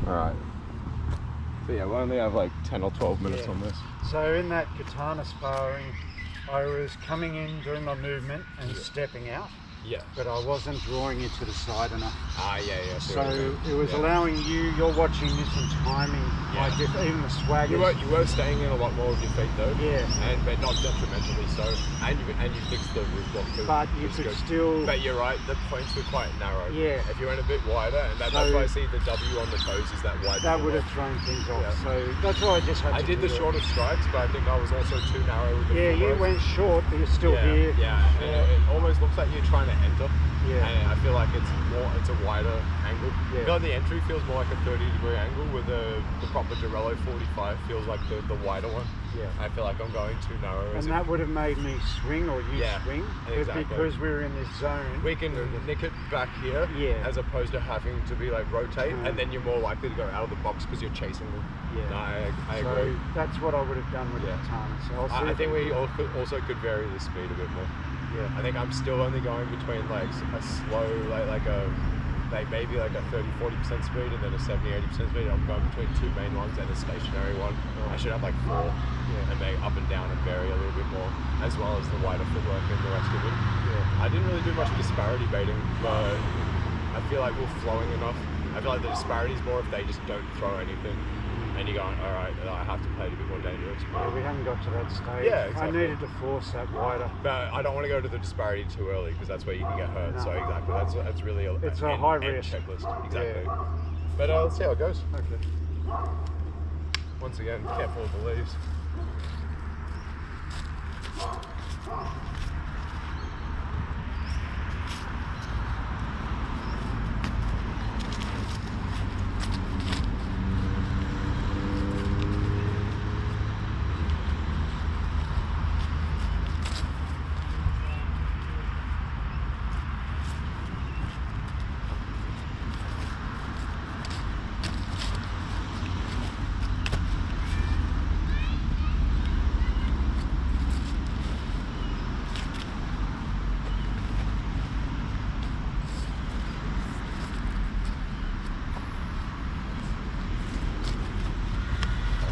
Alright. So yeah, we only have like 10 or 12 minutes on this. So in that katana sparring, I was coming in, doing my movement and stepping out. Yeah. But I wasn't drawing it to the side enough. Ah, yeah. So it was allowing you're watching this and timing, like even the swaggers. You were staying in a lot more with your feet though. Yeah. But not detrimentally so. And you fixed the roof block too. But you could still... But you're right, the points were quite narrow. Yeah. If you went a bit wider, and that's why I see the W on the toes is that wide. That would have thrown things off. Yeah. So that's why I just had to I did the shorter strikes, but I think I was also too narrow with the you went short, but you're still here. Yeah, and it almost looks like you're trying to enter. Yeah. And I feel like it's a wider angle. Yeah. I feel like the entry feels more like a 30-degree angle, with the proper Dorello 45 feels like the wider one. Yeah. I feel like I'm going too narrow. And that would have made me swing, or you swing. Exactly. Because we're in this zone. We can nick it back here, as opposed to having to be like rotate, and then you're more likely to go out of the box because you're chasing them. Yeah. No, I agree. So that's what I would have done with the katana. So I think we also could vary the speed a bit more. Yeah. I think I'm still only going between like a slow, maybe like a 30-40% speed, and then a 70-80% speed. I'm going between two main ones and a stationary one. I should have like 4, and make up and down and vary a little bit more, as well as the wider footwork and the rest of it. Yeah. I didn't really do much disparity baiting, but I feel like we're flowing enough. I feel like the disparity is more if they just don't throw anything. And you're going, alright, I have to play it a bit more dangerous. Yeah, we haven't got to that stage. Yeah, exactly. I needed to force that wider. But I don't want to go to the disparity too early, because that's where you can get hurt. No. So exactly, that's really a high risk checklist. Exactly. Yeah. But let's see how it goes. Okay. Once again, careful with the leaves.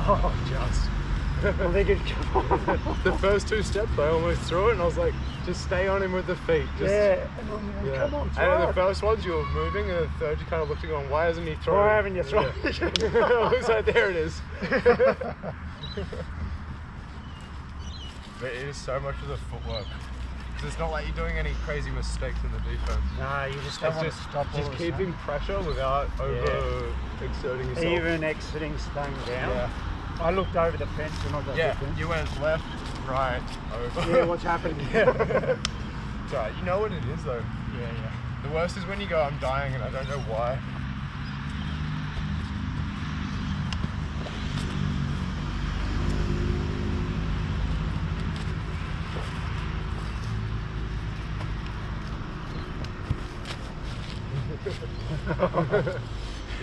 Oh, just. I think it come on. The first 2 steps, I almost threw it, and I was like, just stay on him with the feet. Just, come on, throw. And then the first ones, you were moving, and the third, you kind of looked and going, why hasn't he thrown? Why haven't you thrown? I was like, there it is. But it is so much of the footwork. Because it's not like you're doing any crazy mistakes in the defense. No, you just don't want to stop all just keeping pressure without over-exerting yourself. Even exiting, staying down. Yeah. I looked over the fence and I got you went left, right, over. Yeah, what's happening? It's alright, you know what it is though. Yeah. The worst is when you go, I'm dying and I don't know why.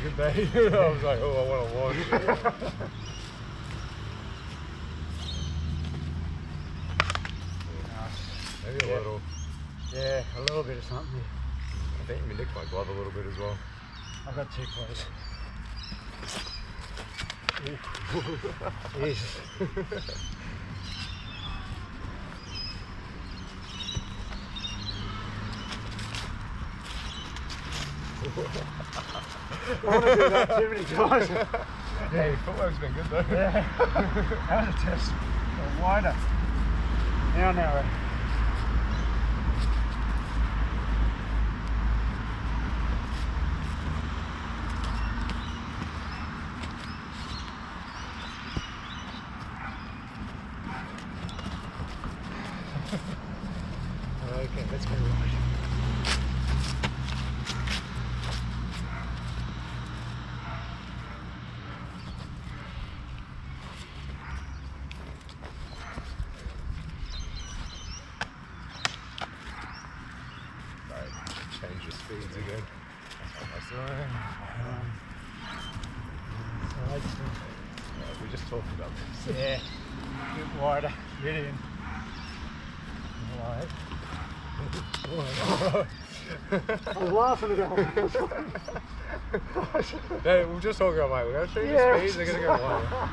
Look at that. I was like, oh, I want to watch. Maybe a little. Yeah, a little bit of something. I think we nicked my glove a little bit as well. I got too close. Jesus. I want to do that too many times. Hey, footwork's been good though. Yeah. That was a test. Wider. Now narrow. Okay, let's go right. Change the speeds again. That's what I was doing. We just talked about this. Yeah, a bit wider, get in. Right. I was laughing about it. We'll just talk about we're going to show you the speed, they're going to go wide.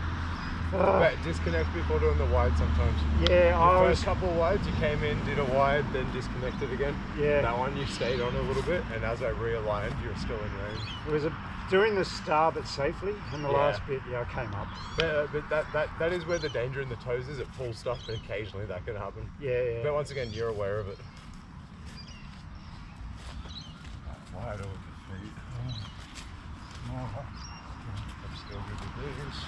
But disconnect before doing the wide sometimes. Yeah, the first couple of wides, you came in, did a wide, then disconnected again. Yeah. That one you stayed on a little bit, and as I realigned, you were still in range. It was doing the starboard safely, and the last bit, I came up. But that is where the danger in the toes is. It pulls stuff, but occasionally that can happen. Yeah. But once again, you're aware of it. Wide over the feet. I'm still good with these.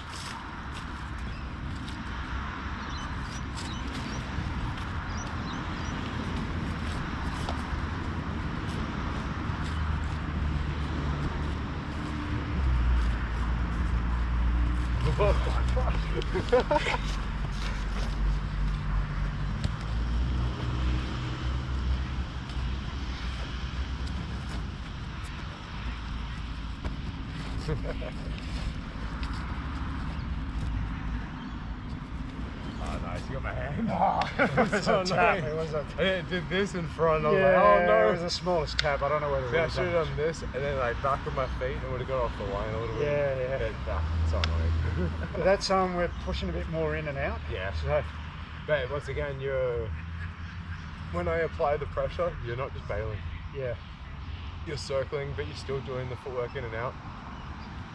Oh, nice, you got my hand. So tap. It was a I did this in front. I was yeah, like, oh no. It was the smallest tap. I don't know whether it I was. should have done this and then like back with my feet and would have got off the line a little bit. Yeah. It's annoying. But that's we're pushing a bit more in and out. Yeah. So, but once again, when I apply the pressure, you're not just bailing. yeah. You're circling, but you're still doing the footwork in and out.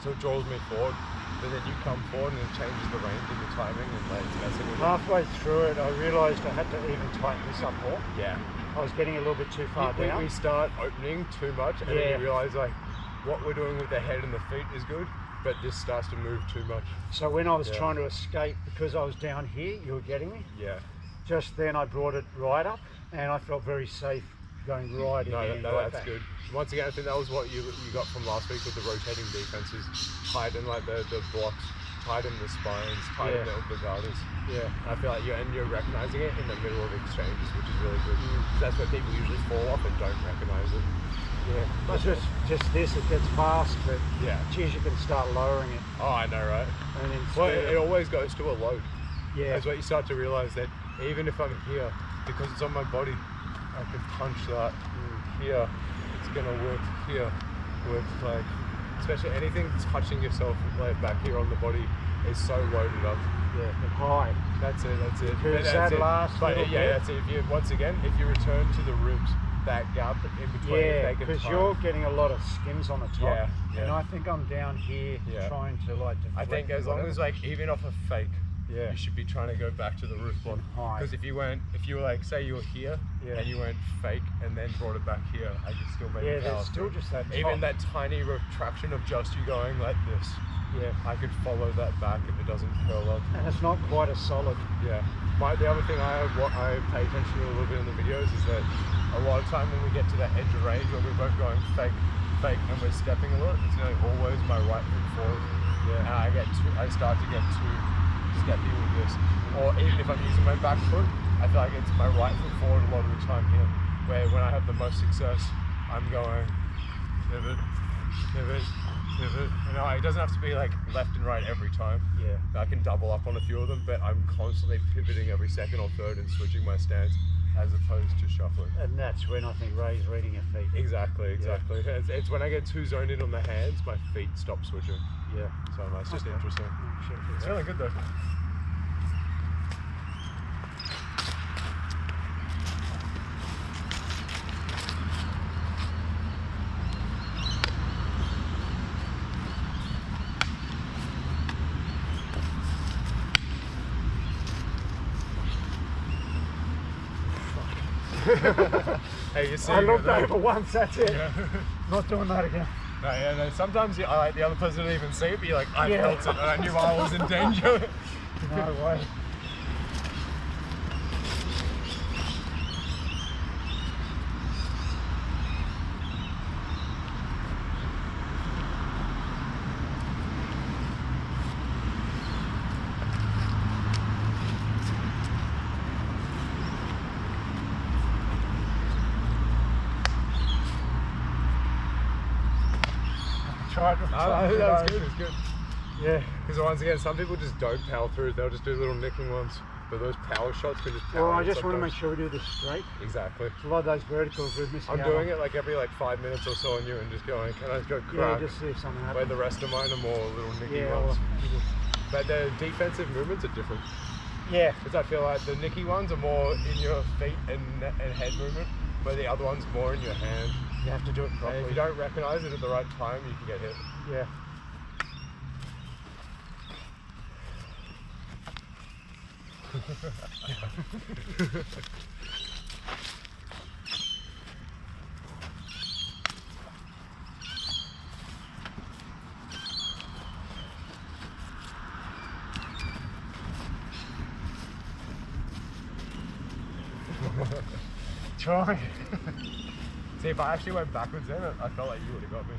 So it draws me forward, but then you come forward and it changes the range and the timing and like it's messing with it. Halfway through it, I realised I had to even tighten this up more. Yeah. I was getting a little bit too far down. We start opening too much and then you realise like what we're doing with the head and the feet is good, but this starts to move too much. So when I was trying to escape, because I was down here, you were getting me. Yeah. Just then I brought it right up and I felt very safe going right in. That's good. Once again, I think that was what you got from last week with the rotating defenses. Tighten like the blocks, tighten the spines, tighten the guards. Yeah. I feel like you're recognizing it in the middle of exchanges, which is really good. Because that's where people usually fall off and don't recognize it. Yeah. But just this, it gets fast, but geez, you can start lowering it. Oh, I know, right? And then well, it always goes to a load. Yeah. That's what you start to realize, that even if I'm here, because it's on my body, I can punch that here. It's gonna work here. Works like, especially anything touching yourself like back here on the body is so loaded up. Yeah, and high. That's it. Because that's that last but that's it. If you if you return to the ribs, that gap in between, because you're getting a lot of skims on the top. Yeah. And I think I'm down here trying to like deflect. I think as long as like even off a fake, you should be trying to go back to the roof one. Because if you were like, say you were here and you went fake and then brought it back here, I could still make it there's still just that top. Even that tiny retraction of just you going like this. Yeah. I could follow that back if it doesn't curl up. And it's not quite as solid. Yeah. The other thing I pay attention to a little bit in the videos is that a lot of time when we get to that edge of range where we're both going fake, and we're stepping a lot, it's nearly always my right foot forward. Yeah. And I start to get too steppy with this. Or even if I'm using my back foot, I feel like it's my right foot forward a lot of the time here. Where when I have the most success, I'm going pivot, pivot, pivot. And it doesn't have to be like left and right every time. Yeah. I can double up on a few of them, but I'm constantly pivoting every second or third and switching my stance as opposed to shuffling. And that's when I think Ray's reading your feet. Exactly. It's when I get too zoned in on the hands, my feet stop switching. Yeah. So it's just interesting. It's really good though. Hey, you see? I looked over once, that's it. Yeah. Not doing that again. No, sometimes the other person didn't even see it, but you're like, I felt it and I knew I was in danger. No way. That was good, it's good. Yeah. Because once again, some people just don't power through. They'll just do little nicking ones. But those power shots can just power. Well, I just want to make sure we do this straight. Exactly. A lot of those verticals we're missing I'm out doing on. it like every 5 minutes or so on you and just going, can I go crack? Yeah, just see if something Where happens. the rest of mine are more little nicky Yeah, ones. well, But the defensive movements are different. yeah. Because I feel like the nicky ones are more in your feet and head movement, where the other one's more in your hand. You have to do it And properly. if you don't recognize it at the right time, you can get hit. Yeah. Trying. See, if I actually went backwards then, I felt like you would have got me.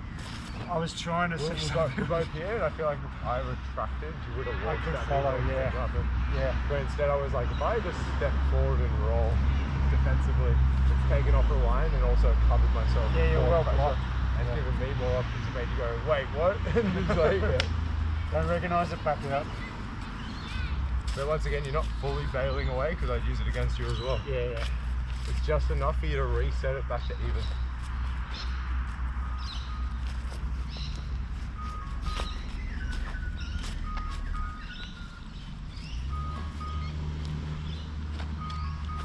I was trying to see We're both here, and I feel like if I retracted, you would have launched could at me. follow, and yeah. got me. Yeah. But instead I was like, if I just step forward and roll defensively, it's taken off the line and also covered myself. Yeah, you're more well pressure. blocked. And Yeah. given me more options to make you go, wait, what? And it's like, yeah. Don't recognise it, back it up. But once again, you're not fully bailing away because I'd use it against you as well. Yeah, yeah. It's just enough for you to reset it back to even.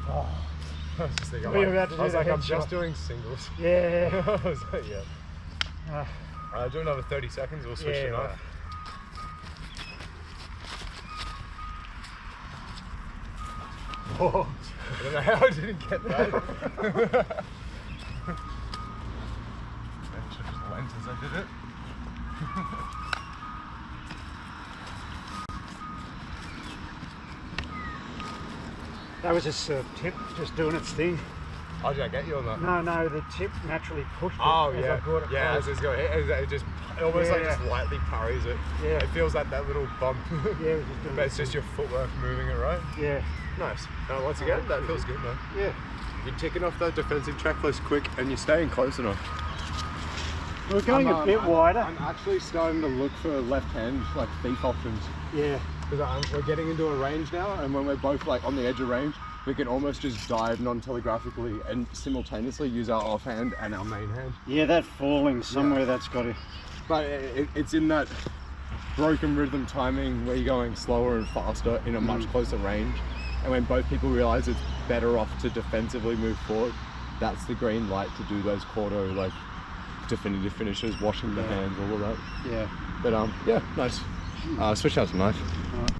Oh. I was just thinking, We were about to do I was the like, I'm headshot. just doing singles. Yeah. I was like, yeah. Do another 30 seconds, we'll switch Yeah, the knife. right. Oh. I don't know how I didn't get that. Maybe I should have just went as I did it. That was just a tip, just doing its thing. Oh, did I get you on that? No, the tip naturally pushed it Oh, as yeah. I brought it Yeah, as close. it's going, it just almost like Yeah. just lightly parries it. Yeah. It feels like that little bump. Yeah, we're just doing But it's just your footwork moving it, right? Yeah, Nice. Once again, that feels good, man. yeah. You're ticking off that defensive checklist quick and you're staying close enough. We're going a bit wider. I'm actually starting to look for left hand, like thief options. Yeah, Because we're getting into a range now, and when we're both like on the edge of range, we can almost just dive non-telegraphically and simultaneously use our offhand and our main hand. yeah, that falling somewhere, that's got to. But it's in that broken rhythm timing where you're going slower and faster in a much closer range. And when both people realize it's better off to defensively move forward, that's the green light to do those quarter like definitive finishes, washing the hands, all of that. Yeah. But yeah, nice. Switch out to knife. Right.